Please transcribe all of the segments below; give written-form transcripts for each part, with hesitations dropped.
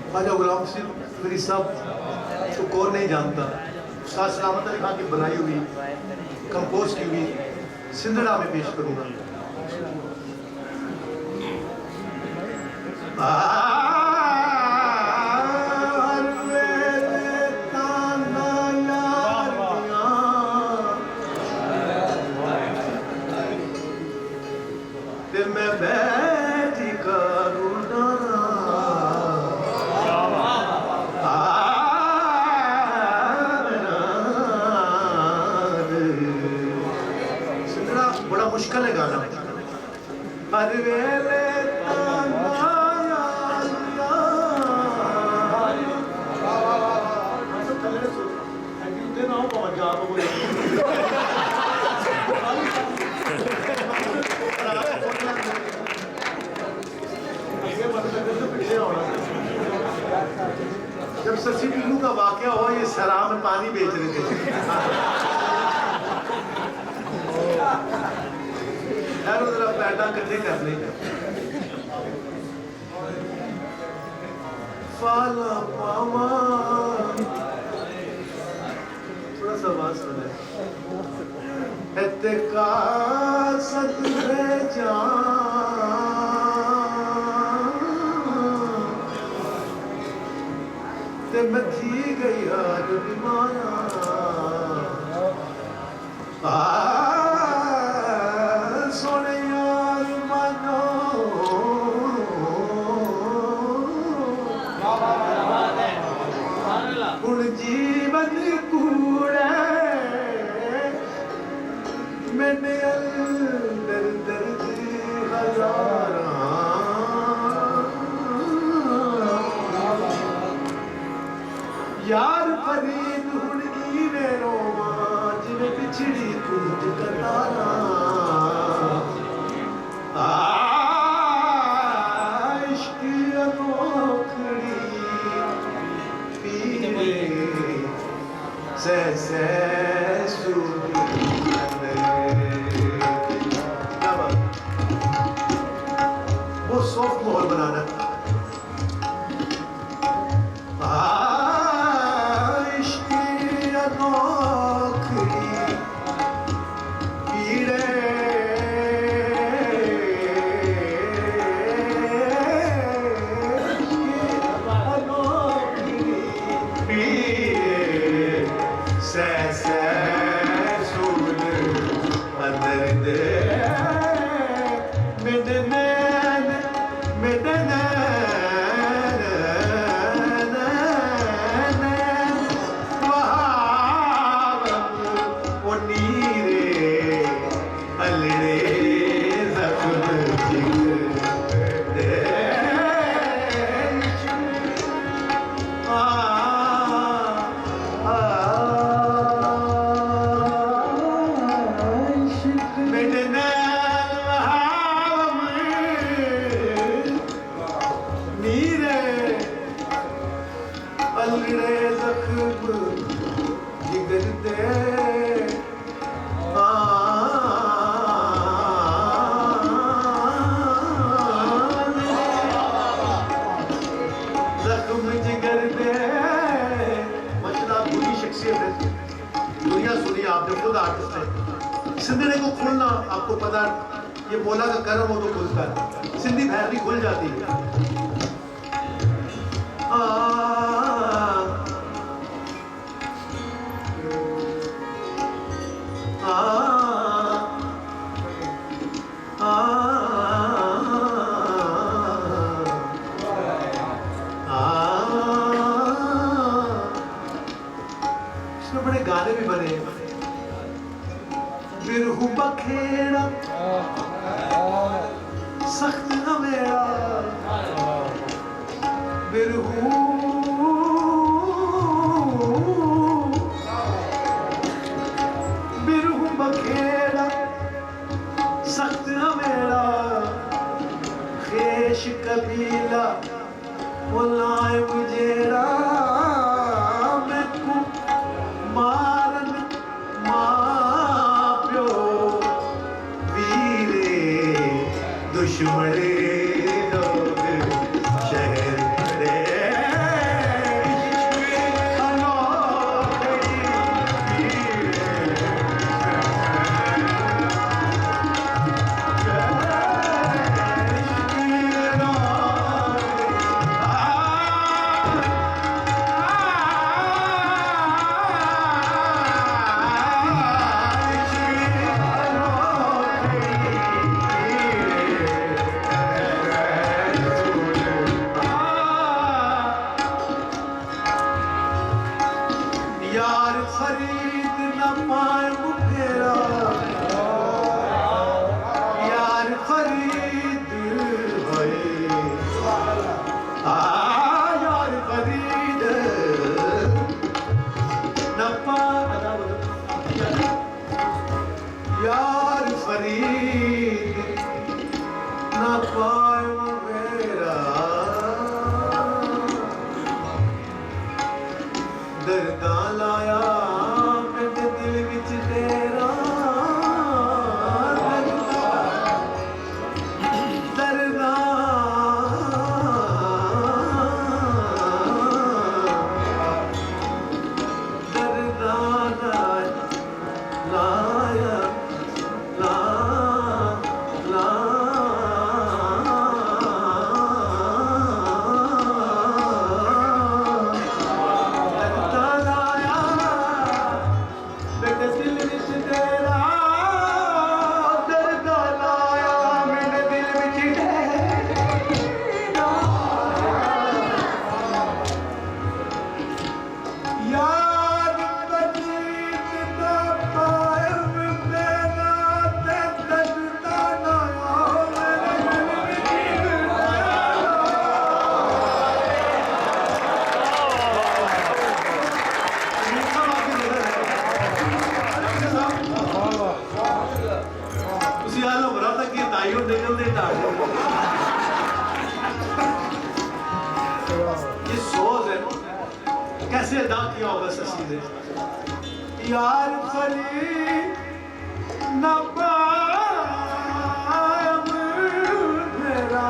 ख्वाजा गुलाम फरीद साहब तो कौन नहीं जानता, उस्ताद सलामत अली खान की बनाई हुई कंपोज की हुई सिंधड़ा में पेश करूंगा। मैं बैठी करूँ मुश्किल है गाना। हर वेले जब सची टीनू का वाकया हुआ, ये सरा में पानी बेच रहे थे, पैदा कदे करने फाला पावा थोड़ा सा आवाज सुने का सदरे ते मैं थी गई यार बीमारा सोने यार मानो उन जीवन कूड़े मैंने अंदर दर्द हजारा यार फरीद हुड़गी मेरो जिवें पिछड़ी कूद कतारा इश्क अनोखड़ी पीरे से वो सॉफ्ट माहौल बनाना। दुनिया सुनी आपने, खुद आर्टिस्ट है। सिंधड़े को खोलना आपको पता, ये बोला का कर्म हो तो खुलता है, सिंधी भैरवी खुल जाती है। इसमें बड़े गाने भी बने, बिरहू बखेड़ा सख्त न मेरा बिरहू बिरहू बखेड़ा सख्त न मेरा खेश कबीला बुलाए मुझे फरीद न पाए मुखेरा यार फरीद होए यार फरीद न पाए यार फरीद न पाए मेरा दर्दा लाया मेरे दिल विच तेरा दर्दा दर्दा लाया ये सोज है कैसे अदा किया होगा शशि ने यार फरीद न पाए मेरा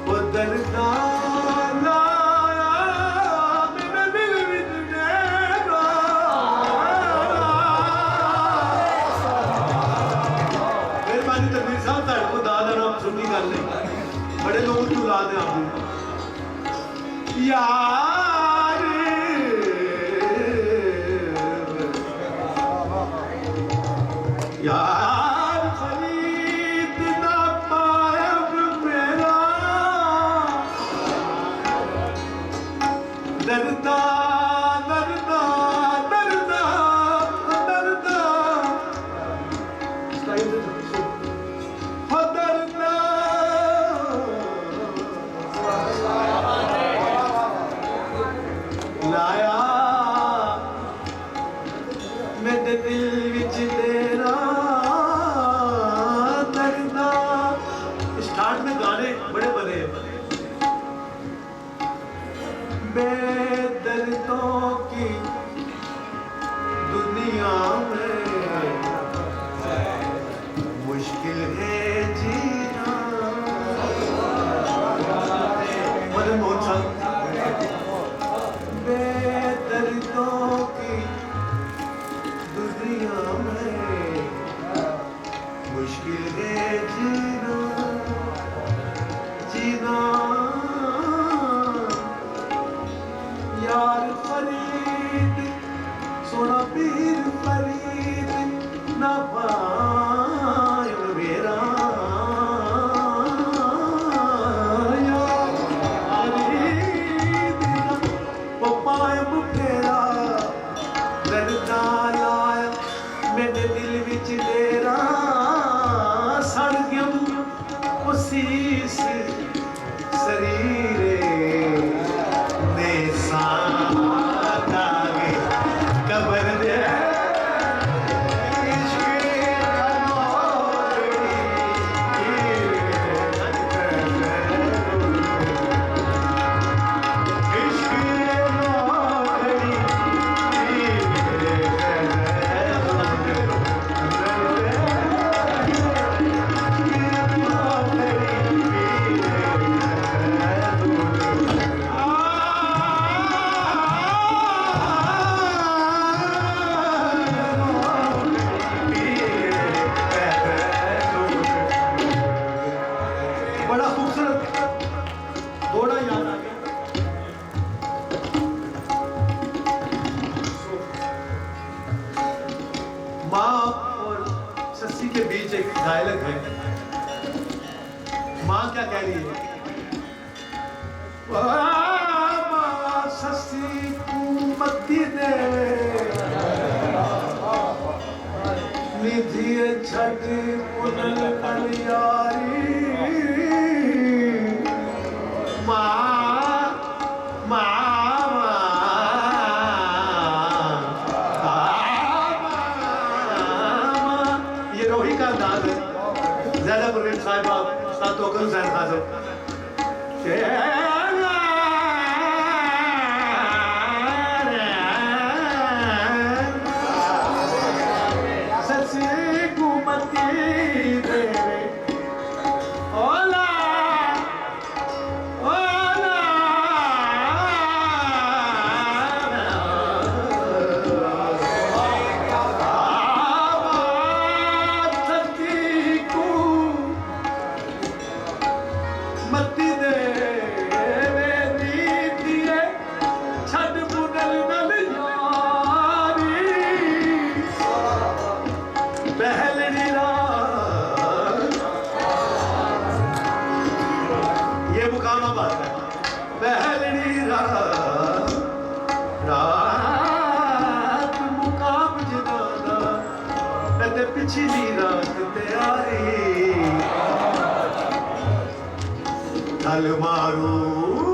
वो दर्दा बड़े लोग क्यों ला दे आप यार यार फरीद ना पाया मेरा दर्दा दर्दा दर्दा दर्दा लाया मेरे दिल विच तेरा दर्दा स्टार्ट में गाने बड़े बने बेदर्दों की दुनिया में मुश्किल है जीना मदन मोहन साहब बेदर्दों की दुनिया में मुश्किल है जीना जीना यार फरीद सोना पीर फरीद ना पाए मेरा मेरे दिल विच तेरा सड़ गया उसीस शरीरे ने सागे कबर दे डायलॉग है। माँ क्या कह रही है? सस्ती छठ पुनल कलियारी ये रोही का अंदाज है ज़ैनब उर्रिन साहिबा उस्ताद तोकर हुसैन खान पिछली रात तैयारी थल मारू